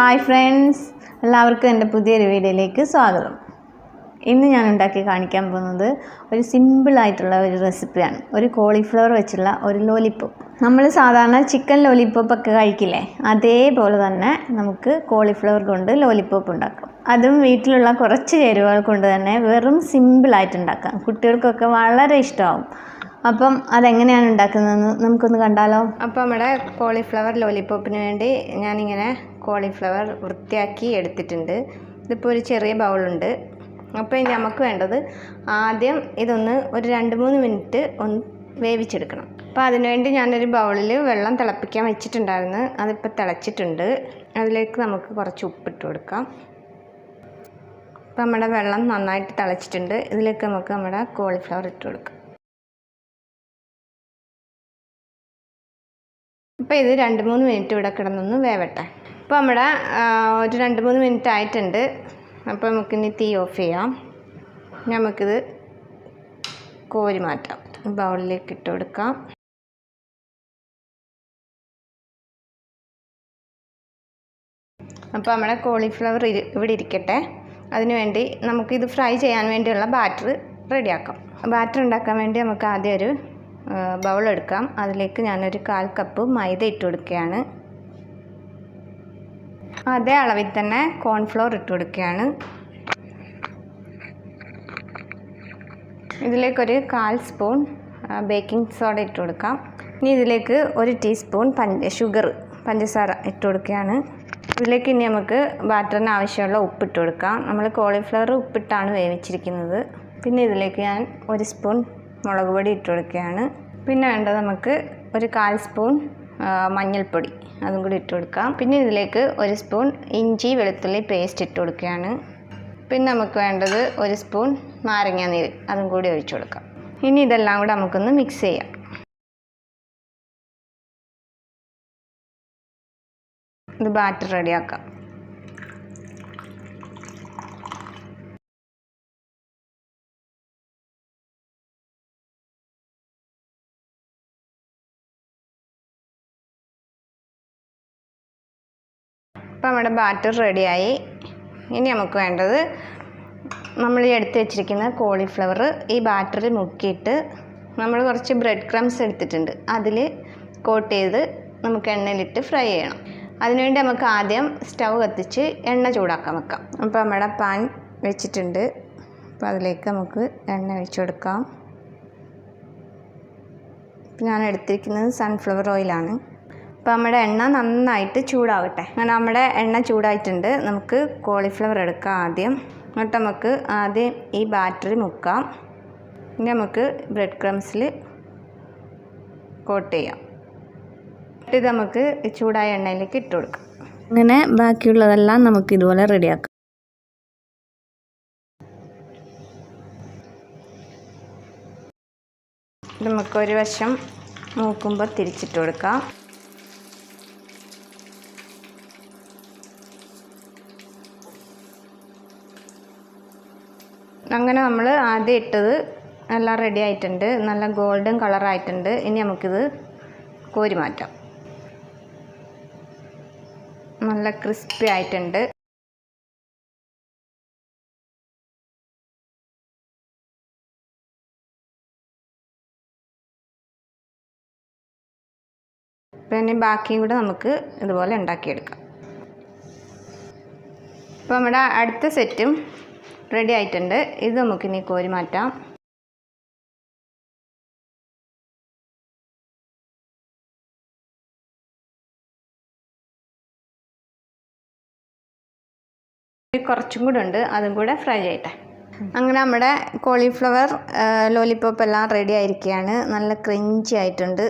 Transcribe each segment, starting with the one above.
Hi friends, എല്ലാവർക്കും എൻ്റെ പുതിയൊരു വീഡിയോയിലേക്ക് സ്വാഗതം. ഇന്ന് ഞാൻ ഉണ്ടാക്കി കാണിക്കാൻ പോകുന്നത് ഒരു സിമ്പിളായിട്ടുള്ള ഒരു റെസിപ്പിയാണ്. ഒരു കോളിഫ്ലവർ വെച്ചുള്ള ഒരു ലോലിപോപ്പ്. നമ്മൾ സാധാരണ ചിക്കൻ ലോലിപോപ്പ് ഒക്കെ കഴിക്കില്ലേ, അതേപോലെ തന്നെ നമുക്ക് കോളിഫ്ലവർ കൊണ്ട് ലോലിപോപ്പ് ഉണ്ടാക്കാം. അതും വീട്ടിലുള്ള കുറച്ച് ചേരുവകൾ കൊണ്ട് തന്നെ വെറും സിമ്പിളായിട്ട് ഉണ്ടാക്കാം. കുട്ടികൾക്കൊക്കെ വളരെ ഇഷ്ടമാവും. അപ്പം അതെങ്ങനെയാണ് ഉണ്ടാക്കുന്നതെന്ന് നമുക്കൊന്ന് കണ്ടാലോ. അപ്പോൾ നമ്മുടെ കോളിഫ്ലവർ ലോലിപോപ്പിന് വേണ്ടി ഞാനിങ്ങനെ കോളിഫ്ലവർ വൃത്തിയാക്കി എടുത്തിട്ടുണ്ട്. ഇതിപ്പോൾ ഒരു ചെറിയ ബൗളുണ്ട്. അപ്പോൾ ഇനി നമുക്ക് വേണ്ടത് ആദ്യം ഇതൊന്ന് ഒരു 2-3 മിനിറ്റ് ഒന്ന് വേവിച്ചെടുക്കണം. അപ്പോൾ അതിനുവേണ്ടി ഞാനൊരു ബൗളിൽ വെള്ളം തിളപ്പിക്കാൻ വെച്ചിട്ടുണ്ടായിരുന്നു. അതിപ്പോൾ തിളച്ചിട്ടുണ്ട്. അതിലേക്ക് നമുക്ക് കുറച്ച് ഉപ്പിട്ട് കൊടുക്കാം. അപ്പോൾ നമ്മുടെ വെള്ളം നന്നായിട്ട് തിളച്ചിട്ടുണ്ട്. ഇതിലേക്ക് നമുക്ക് നമ്മുടെ കോളിഫ്ലവർ ഇട്ട് കൊടുക്കാം. അപ്പോൾ ഇത് 2-3 മിനിറ്റ് ഇവിടെ കിടന്നൊന്ന് വേവട്ടെ. അപ്പോൾ നമ്മുടെ ഒരു 2-3 മിനിറ്റ് ആയിട്ടുണ്ട്. അപ്പോൾ നമുക്കിനി തീ ഓഫ് ചെയ്യാം. നമുക്കിത് കോരി മാറ്റാം. ബൗളിലേക്ക് ഇട്ട് കൊടുക്കാം. അപ്പോൾ നമ്മുടെ കോളിഫ്ലവർ ഇവിടെ ഇരിക്കട്ടെ. അതിനുവേണ്ടി നമുക്കിത് ഫ്രൈ ചെയ്യാൻ വേണ്ടിയുള്ള ബാറ്റർ റെഡിയാക്കാം. ബാറ്റർ ഉണ്ടാക്കാൻ വേണ്ടി നമുക്ക് ആദ്യം ഒരു ബൗൾ എടുക്കാം. അതിലേക്ക് ഞാനൊരു 1/4 കപ്പ് മൈദ ഇട്ട് കൊടുക്കുകയാണ്. അതേ അളവിൽ തന്നെ കോൺഫ്ലോർ ഇട്ട് കൊടുക്കുകയാണ്. ഇതിലേക്കൊരു 1/4 സ്പൂൺ ബേക്കിംഗ് സോഡ ഇട്ട് കൊടുക്കാം. ഇനി ഇതിലേക്ക് 1 ടീസ്പൂൺ പഞ്ചസാര ഇട്ട് കൊടുക്കുകയാണ്. ഇതിലേക്ക് ഇനി നമുക്ക് ബാറ്ററിന് ആവശ്യമുള്ള ഉപ്പിട്ട് കൊടുക്കാം. നമ്മൾ കോളിഫ്ലവർ ഉപ്പിട്ടാണ് വേവിച്ചിരിക്കുന്നത്. പിന്നെ ഇതിലേക്ക് ഞാൻ 1 സ്പൂൺ മുളക് പൊടി ഇട്ട് കൊടുക്കുകയാണ്. പിന്നെ വേണ്ടത് നമുക്ക് ഒരു 1/4 സ്പൂൺ മഞ്ഞൾപ്പൊടി, അതും കൂടി ഇട്ട് കൊടുക്കാം. പിന്നെ ഇതിലേക്ക് 1 സ്പൂൺ ഇഞ്ചി വെളുത്തുള്ളി പേസ്റ്റ് ഇട്ട് കൊടുക്കുകയാണ്. പിന്നെ നമുക്ക് വേണ്ടത് 1 സ്പൂൺ നാരങ്ങാനീര്, അതും കൂടി ഒഴിച്ചു കൊടുക്കാം. ഇനി ഇതെല്ലാം കൂടെ നമുക്കൊന്ന് മിക്സ് ചെയ്യാം. ഇത് ബാറ്റർ റെഡിയാക്കാം. അപ്പോൾ നമ്മുടെ ബാറ്റർ റെഡിയായി. ഇനി നമുക്ക് വേണ്ടത് നമ്മൾ എടുത്ത് വെച്ചിരിക്കുന്ന കോളിഫ്ലവർ ഈ ബാറ്ററിൽ മുക്കിയിട്ട് നമ്മൾ കുറച്ച് ബ്രെഡ് ക്രംസ് എടുത്തിട്ടുണ്ട്, അതിൽ കോട്ട് ചെയ്ത് നമുക്ക് എണ്ണയിലിട്ട് ഫ്രൈ ചെയ്യണം. അതിനുവേണ്ടി നമുക്ക് ആദ്യം സ്റ്റൗ കത്തിച്ച് എണ്ണ ചൂടാക്കാൻ വെക്കാം. അപ്പോൾ നമ്മുടെ പാൻ വെച്ചിട്ടുണ്ട്. അപ്പോൾ അതിലേക്ക് നമുക്ക് എണ്ണ ഒഴിച്ചു കൊടുക്കാം. ഞാൻ എടുത്തിരിക്കുന്നത് സൺഫ്ലവർ ഓയിലാണ്. അപ്പോൾ നമ്മുടെ എണ്ണ നന്നായിട്ട് ചൂടാവട്ടെ. അങ്ങനെ നമ്മുടെ എണ്ണ ചൂടായിട്ടുണ്ട്. നമുക്ക് കോളിഫ്ലവർ എടുക്കാം ആദ്യം. എന്നിട്ട് നമുക്ക് ആദ്യം ഈ ബാറ്ററി മുക്കാം. ഇനി നമുക്ക് ബ്രെഡ് ക്രംസിൽ കോട്ട് ചെയ്യാം. ഇത് നമുക്ക് ചൂടായ എണ്ണയിലേക്ക് ഇട്ട് കൊടുക്കാം. അങ്ങനെ ബാക്കിയുള്ളതെല്ലാം നമുക്ക് ഇതുപോലെ റെഡിയാക്കാം. നമുക്ക് ഒരു വശം മൂക്കുമ്പോൾ തിരിച്ചിട്ട് കൊടുക്കാം. അങ്ങനെ നമ്മൾ ആദ്യം ഇട്ടത് എല്ലാം റെഡി ആയിട്ടുണ്ട്. നല്ല ഗോൾഡൻ കളറായിട്ടുണ്ട്. ഇനി നമുക്കിത് കോരി മാറ്റാം. നല്ല ക്രിസ്പി ആയിട്ടുണ്ട്. പിന്നെ ബാക്കിയും കൂടെ നമുക്ക് ഇതുപോലെ ഉണ്ടാക്കിയെടുക്കാം. അപ്പോൾ നമ്മുടെ അടുത്ത സെറ്റും റെഡി ആയിട്ടുണ്ട്. ഇത് നമുക്കിനി കോരി മാറ്റാം. കുറച്ചും കൂടെ ഉണ്ട്, അതും കൂടെ ഫ്രൈ ചെയ്യട്ടെ. അങ്ങനെ നമ്മുടെ കോളിഫ്ലവർ ലോലിപോപ്പ് എല്ലാം റെഡി ആയിരിക്കുകയാണ്. നല്ല ക്രഞ്ചി ആയിട്ടുണ്ട്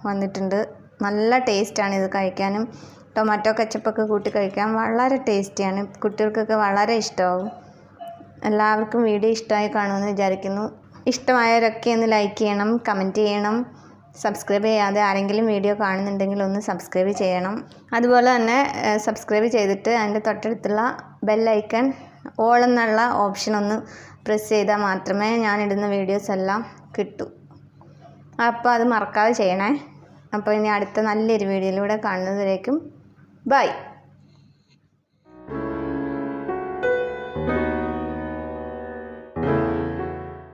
വന്നിട്ടുണ്ട്. നല്ല ടേസ്റ്റാണ് ഇത് കഴിക്കാനും. ടൊമാറ്റോ കെച്ചപ്പൊക്കെ കൂട്ടി കഴിക്കാൻ വളരെ ടേസ്റ്റിയാണ്. കുട്ടികൾക്കൊക്കെ വളരെ ഇഷ്ടമാവും. എല്ലാവർക്കും വീഡിയോ ഇഷ്ടമായി കാണുമെന്ന് വിചാരിക്കുന്നു. ഇഷ്ടമായവരൊക്കെ ഒന്ന് ലൈക്ക് ചെയ്യണം, കമൻറ്റ് ചെയ്യണം. സബ്സ്ക്രൈബ് ചെയ്യാതെ ആരെങ്കിലും വീഡിയോ കാണുന്നുണ്ടെങ്കിൽ ഒന്ന് സബ്സ്ക്രൈബ് ചെയ്യണം. അതുപോലെ തന്നെ സബ്സ്ക്രൈബ് ചെയ്തിട്ട് അതിൻ്റെ തൊട്ടടുത്തുള്ള ബെല്ലൈക്കൺ ഓൾ എന്നുള്ള ഓപ്ഷൻ ഒന്ന് പ്രസ് ചെയ്താൽ മാത്രമേ ഞാനിടുന്ന വീഡിയോസ് എല്ലാം കിട്ടൂ. അപ്പോൾ അത് മറക്കാതെ ചെയ്യണേ. അപ്പോൾ ഇനി അടുത്ത നല്ലൊരു വീഡിയോയിലൂടെ കാണുന്നതിലേക്കും ബൈ.